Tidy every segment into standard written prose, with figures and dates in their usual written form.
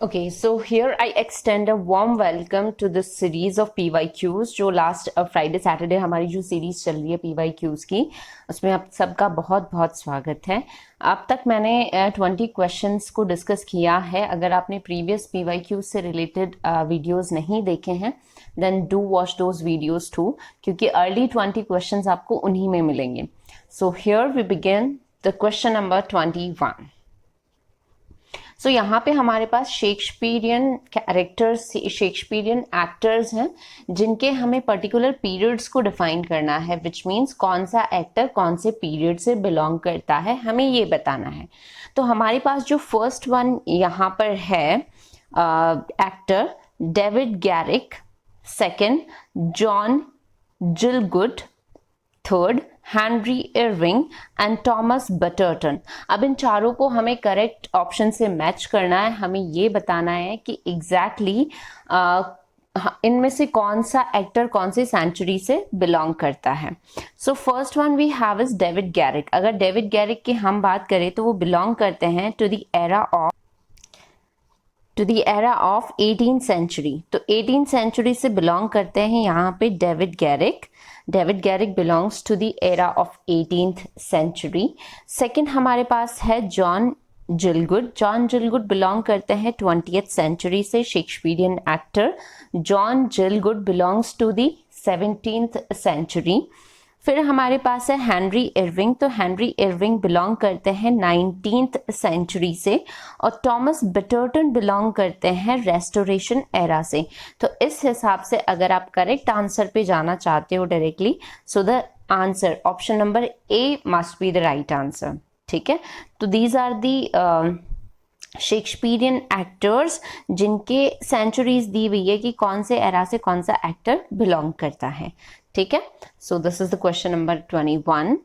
Okay, so here I extend a warm welcome to this series of PYQs जो last Friday Saturday हमारी जो series चल रही है PYQs की, उसमें आप सबका बहुत बहुत स्वागत है। अब तक मैंने 20 क्वेश्चंस को डिस्कस किया है। अगर आपने प्रीवियस PYQs से रिलेटेड वीडियोस नहीं देखे हैं then do watch those videos too, क्योंकि अर्ली 20 क्वेश्चंस आपको उन्हीं में मिलेंगे। So here we begin the question number 21। So यहाँ पे हमारे पास शेक्सपियरियन कैरेक्टर्स, शेक्सपियरियन एक्टर्स हैं जिनके हमें पर्टिकुलर पीरियड्स को डिफाइन करना है, विच मीन्स कौन सा एक्टर कौन से पीरियड से बिलोंग करता है, हमें ये बताना है। तो हमारे पास जो फर्स्ट वन यहाँ पर है actor David Garrick, second John Gielgud, third Henry Irving and Thomas Betterton. अब इन चारों को हमें करेक्ट ऑप्शन से मैच करना है। हमें ये बताना है कि एग्जैक्टली इनमें से कौन सा एक्टर कौन सी सेंचुरी से बिलोंग करता है। So first one we have is David Garrick. अगर डेविड गैरिक की हम बात करें तो वो बिलोंग करते हैं to the era of 18th century. तो 18th सेंचुरी से बिलोंग करते हैं यहाँ पे David Garrick. David Garrick belongs to the era of 18th century. Second हमारे पास है John Gielgud. John Gielgud belong करते हैं 20th सेंचुरी से, Shakespearean actor. John Gielgud belongs to the 17th century. फिर हमारे पास है हेनरी इरविंग। तो हेनरी इरविंग बिलोंग करते हैं 19th सेंचुरी से, और थॉमस बटरटन बिलोंग करते हैं रेस्टोरेशन एरा से। तो इस हिसाब से अगर आप करेक्ट आंसर पे जाना चाहते हो directly, so the answer option number A must be the right answer. ठीक है, तो these are the Shakespearean actors जिनके सेंचुरीज दी हुई है कि कौन से एरा से कौन सा एक्टर बिलोंग करता है। ठीक है, so this is the question number 21।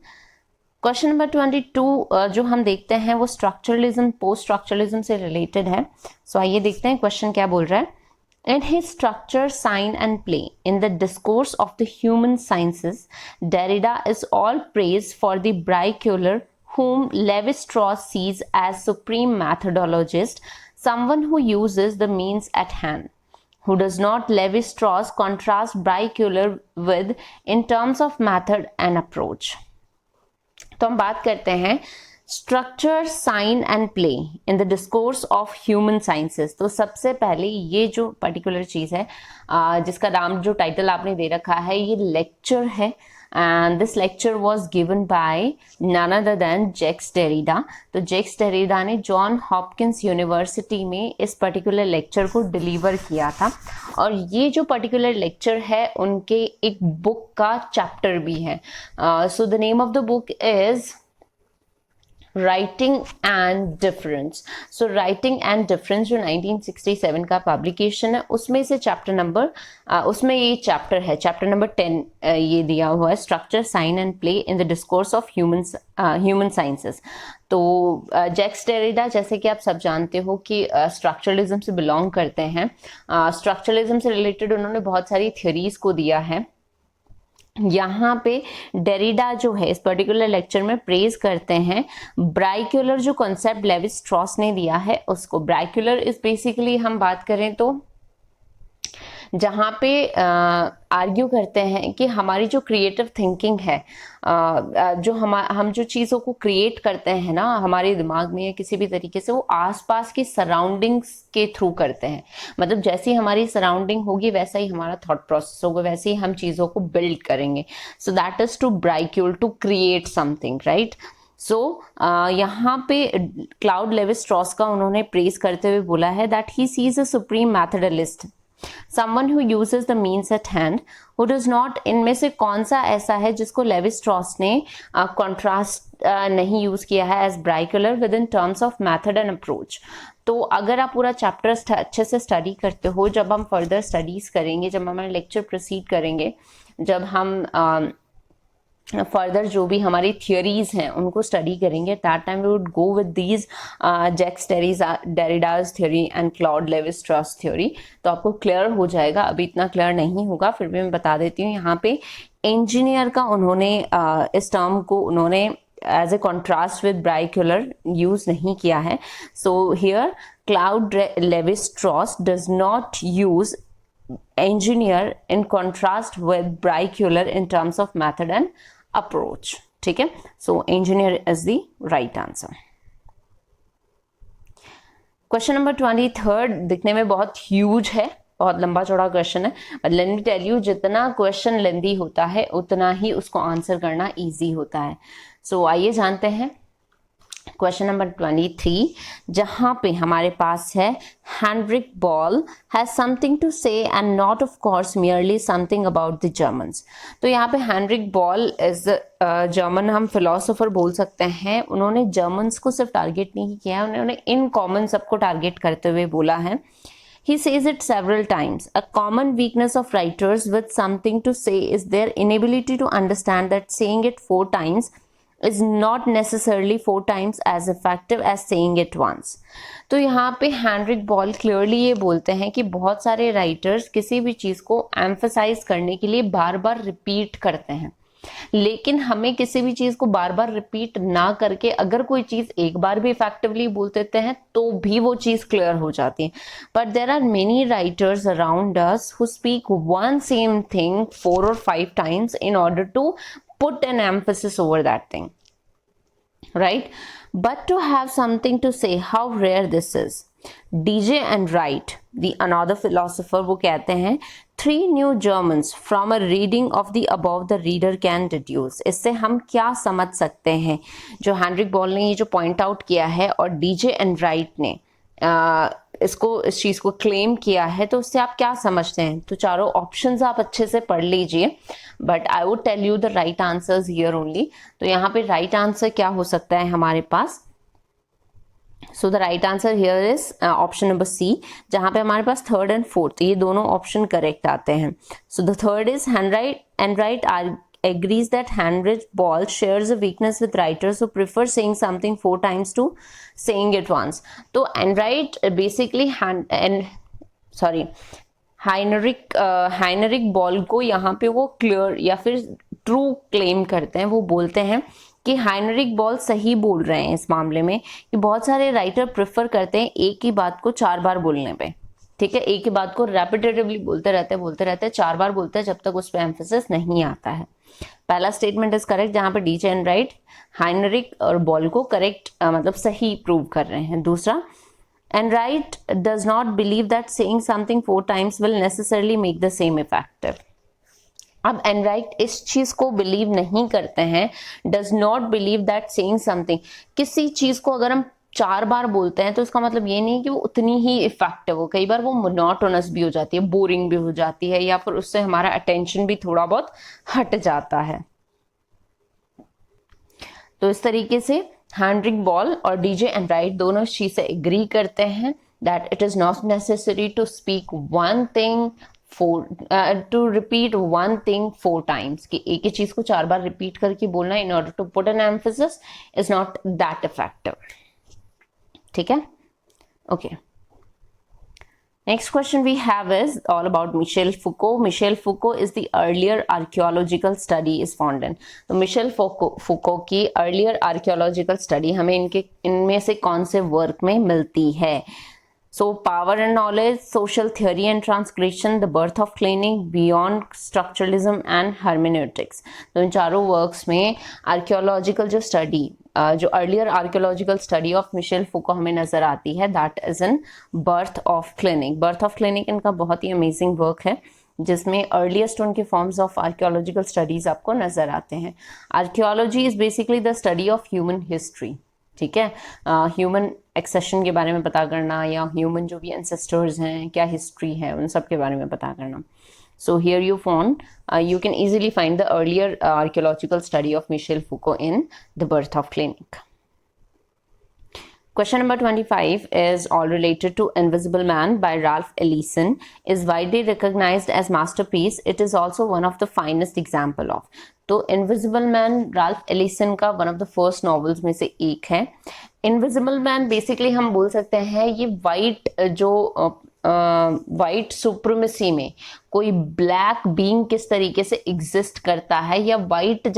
Question number 22 जो हम देखते हैं वो स्ट्रक्चरलिज्म, पोस्ट स्ट्रक्चरलिज्म से रिलेटेड है। सो आइए देखते हैं क्वेश्चन क्या बोल रहा है। In his structure, sign and play, in the discourse of the human sciences, Derrida is all praise for the bricular, whom Levi-Strauss sees as supreme methodologist, someone who uses the means at hand. Who does not Levi-Strauss contrast bricular with in terms of method and approach? तो हम बात करते हैं structure, sign and play in the discourse of human sciences. तो सबसे पहले ये जो पर्टिकुलर चीज है जिसका नाम, जो टाइटल आपने दे रखा है, ये लेक्चर है, and this lecture was given by none other than Jacques Derrida। तो जैक्स डेरिडा ने जॉन हॉपकिंस यूनिवर्सिटी में इस पर्टिकुलर लेक्चर को डिलीवर किया था, और ये जो पर्टिकुलर लेक्चर है उनके एक बुक का चैप्टर भी है। So the name of the book is writing and difference. So writing and difference जो 1967 का पब्लिकेशन है, उसमें से चैप्टर नंबर उसमें ये चैप्टर है, चैप्टर नंबर 10 ये दिया हुआ है, structure, sign and play in the discourse of human sciences. तो जैक्स डेरिडा, जैसे कि आप सब जानते हो कि स्ट्रक्चरलिज्म से बिलोंग करते हैं। स्ट्रक्चरलिज्म से रिलेटेड उन्होंने बहुत सारी थ्योरीज को दिया है। यहाँ पे डेरिडा जो है इस पर्टिकुलर लेक्चर में प्रेज करते हैं ब्राइक्यूलर, जो कॉन्सेप्ट लेवी स्ट्रॉस ने दिया है उसको। ब्राइक्यूलर इज बेसिकली, हम बात करें तो जहाँ पे आर्ग्यू करते हैं कि हमारी जो क्रिएटिव थिंकिंग है, जो हम जो चीज़ों को क्रिएट करते हैं ना हमारे दिमाग में या किसी भी तरीके से, वो आसपास की सराउंडिंग्स के थ्रू करते हैं। मतलब जैसी हमारी सराउंडिंग होगी वैसा ही हमारा थॉट प्रोसेस होगा, वैसे ही हम चीज़ों को बिल्ड करेंगे। So that is to bricoleur, to create something, right. So यहाँ पे क्लाउड लेवी स्ट्रॉस का उन्होंने प्रेज करते हुए बोला है that he sees a supreme methodologist, someone who uses the means at hand, who does not। इनमें से कौन सा ऐसा है जिसको लेवी स्ट्रॉस ने कॉन्ट्रास्ट नहीं यूज किया है as bricoleur within terms of method and approach. तो अगर आप पूरा चैप्टर अच्छे से स्टडी करते हो, जब हम फर्दर स्टडीज करेंगे, जब हमारे लेक्चर प्रोसीड करेंगे, जब हम फर्दर जो भी हमारी थियोरीज हैं उनको स्टडी करेंगे, that time we would go with these Jacques Derrida's theory and Claude Levi Strauss theory. तो आपको क्लियर हो जाएगा, अभी इतना क्लियर नहीं होगा, फिर भी मैं बता देती हूँ। यहाँ पे इंजीनियर का उन्होंने इस टर्म को उन्होंने as a contrast with bricoleur use नहीं किया है। So here Claude Lévi-Strauss does not use engineer in contrast with Briculaire in terms of method and approach. ठीक है, so engineer is the right answer. Question number 23 दिखने में बहुत huge है, बहुत लंबा चौड़ा क्वेश्चन है, but let me tell you जितना क्वेश्चन लेंदी होता है उतना ही उसको आंसर करना इजी होता है. सो आइए जानते हैं क्वेश्चन नंबर 23, जहां पे हमारे पास है Heinrich Boll has something to say and not of course merely something about the Germans. तो यहाँ पे हेनरिक बॉल इज जर्मन, हम फिलोसोफर बोल सकते हैं. उन्होंने जर्मन्स को सिर्फ टारगेट नहीं किया, उन्होंने इन कॉमन सबको टारगेट करते हुए बोला है. He says it several times. A common weakness of writers with something to say is their inability to understand that saying it 4 times is not necessarily 4 times as effective as saying it once. तो यहाँ पे Heinrich ball clearly ये बोलते हैं कि बहुत सारे writers किसी भी चीज़ को एम्फसाइज करने के लिए बार बार रिपीट करते हैं, लेकिन हमें किसी भी चीज को बार बार रिपीट ना करके अगर कोई चीज एक बार भी इफेक्टिवली बोल देते हैं तो भी वो चीज क्लियर हो जाती है. But there are many writers around us who speak one same thing 4 or 5 times in order to put an emphasis over that thing, right? But to have something to say, how rare this is. DJ and Wright, the another philosopher, वो कहते हैं 3 new Germans from a reading of the above the reader can deduce. इससे हम क्या समझ सकते हैं, जो हेनरिक बॉल ने ये जो पॉइंट आउट किया है और डीजे एंड राइट ने इस चीज़ को क्लेम किया है, तो उससे आप क्या समझते हैं. तो चारों ऑप्शंस आप अच्छे से पढ़ लीजिए, but I would tell you the right answers here only. तो यहाँ पे राइट आंसर क्या हो सकता है हमारे पास. So the right answer here is option number C, जहाँ पे हमारे पास 3rd and 4th ये दोनों ऑप्शन करेक्ट आते हैं. So the 3rd is Enright agrees that Heinrich Ball shares a weakness with writers who prefer saying something 4 times to saying it once. तो Enright basically Heinrich ball को यहाँ पे वो clear या फिर ट्रू क्लेम करते हैं. वो बोलते हैं कि हाइनरिक बॉल सही बोल रहे हैं इस मामले में कि बहुत सारे राइटर प्रेफर करते हैं एक ही बात को 4 बार बोलने पे. ठीक है, एक ही बात को रेपिटेटिवली बोलते रहते 4 बार बोलते हैं जब तक उस पर एम्फेसिस नहीं आता है. पहला स्टेटमेंट इज करेक्ट, जहां पे डीजे एंड राइट हाइनरिक और बॉल को करेक्ट मतलब सही प्रूव कर रहे हैं. दूसरा, Enright does not believe that saying something 4 times will necessarily make the same effective. अब Enright इस चीज को बिलीव नहीं करते हैं, does not believe that saying something, किसी चीज को अगर हम 4 बार बोलते हैं तो इसका मतलब ये नहीं कि वो उतनी ही इफेक्टिव हो. कई बार वो मोनोटोनस भी हो जाती है, बोरिंग भी हो जाती है, या फिर उससे हमारा अटेंशन भी थोड़ा बहुत हट जाता है. तो इस तरीके से हेनरिक बॉल और डीजे एंड राइट दोनों इस चीज से एग्री करते हैं that it is not necessary to speak one thing to repeat one thing 4 times, कि एक ही चीज को 4 बार रिपीट करके बोलना in order to put an emphasis is not that effective. ठीक है, okay. Next question we have is all about Michel Foucault. Michel Foucault is the earlier archaeological study is found in. तो Michel Foucault की earlier archaeological study हमें इनमें से कौन से work में मिलती है. So power and knowledge, social theory and transgression, the birth of clinic, beyond structuralism and hermeneutics. तो इन चारों वर्क्स में archaeological जो स्टडी जो earlier archaeological study of Michel Foucault हमें नजर आती है, that is in birth of clinic. Birth of clinic इनका बहुत ही अमेजिंग वर्क है जिसमें अर्लीस्ट उनके फॉर्म्स ऑफ आर्कियोलॉजिकल स्टडीज आपको नजर आते हैं. Archaeology is basically the study of human history. ठीक है, ह्यूमन एक्सेशन के बारे में पता करना या ह्यूमन जो भी एंसेस्टर्स हैं क्या हिस्ट्री है उन सब के बारे में पता करना. So here you can easily find the earlier archaeological study of Michel Foucault in The Birth of Clinic. Question number 25 is all related to Invisible Man by Ralph Ellison. Is widely recognized as masterpiece. It is also one of the finest example of. तो invisible man Ralph Allison का one of the first novels में से एक है. Invisible man basically हम बोल सकते हैं ये वाइट जो वाइट सुप्रीमेसी में कोई ब्लैक बीइंग किस तरीके से एग्जिस्ट करता है, या वाइट्स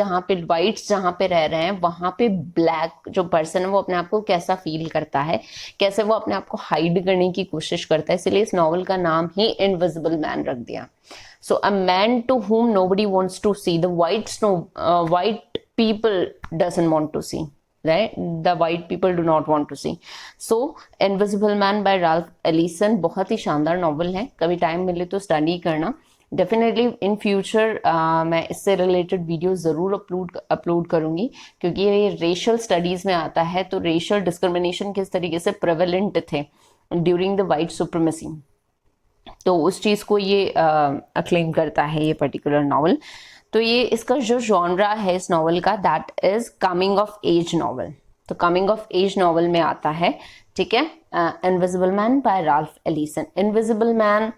जहाँ पे रह रहे हैं वहां पे ब्लैक जो पर्सन है वो अपने आप को कैसा फील करता है, कैसे वो अपने आप को हाइड करने की कोशिश करता है, इसलिए इस नॉवल का नाम ही इनविजिबल मैन रख दिया। So a man to whom nobody wants to see, the white people doesn't want to see, right? The white people do not want to see. So Invisible Man by Ralph Ellison बहुत ही शानदार novel है, कभी time मिले तो study करना। Definitely in future मैं इससे related video ज़रूर अपलोड करूंगी, क्योंकि ये रेशियल स्टडीज़ में आता है। तो रेशियल डिस्क्रिमिनेशन किस तरीके से प्रेवलेंट थे ड्यूरिंग द वाइट सुप्रीमेसी, तो उस चीज़ को ये अक्लेम करता है ये पर्टिकुलर नॉवल। तो ये इसका जो जॉनरा है इस नॉवल का, that is coming of age novel. तो कमिंग ऑफ एज नॉवल में आता है, ठीक है, invisible man by Ralph Ellison. Invisible man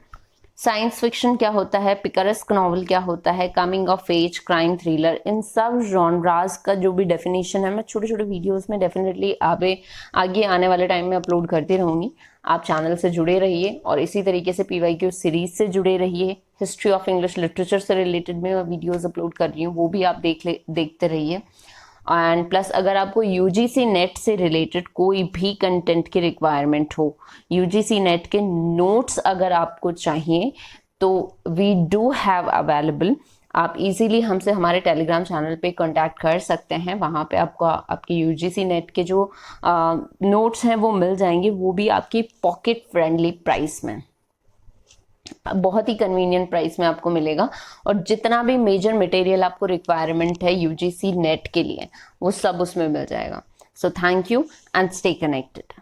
science fiction क्या होता है, पिकरेस्क नॉवल क्या होता है, coming of age, crime thriller, इन सब जॉनराज का जो भी डेफिनेशन है मैं छोटे छोटे वीडियोस में डेफिनेटली आगे आने वाले टाइम में अपलोड करती रहूंगी। आप चैनल से जुड़े रहिए और इसी तरीके से PYQ सीरीज से जुड़े रहिए। हिस्ट्री ऑफ इंग्लिश लिटरेचर से रिलेटेड मैं वीडियोस अपलोड कर रही हूँ, वो भी आप देखते रहिए। एंड प्लस अगर आपको UGC नेट से रिलेटेड कोई भी कंटेंट की रिक्वायरमेंट हो, UGC नेट के नोट्स अगर आपको चाहिए तो वी डू हैव अवेलेबल। आप इजीली हमसे हमारे टेलीग्राम चैनल पे कांटेक्ट कर सकते हैं, वहाँ पे आपको आपके UGC नेट के जो नोट्स हैं वो मिल जाएंगे, वो भी आपकी पॉकेट फ्रेंडली प्राइस में, बहुत ही कन्वीनियंट प्राइस में आपको मिलेगा। और जितना भी मेजर मटेरियल आपको रिक्वायरमेंट है UGC नेट के लिए वो सब उसमें मिल जाएगा। So thank you and stay connected.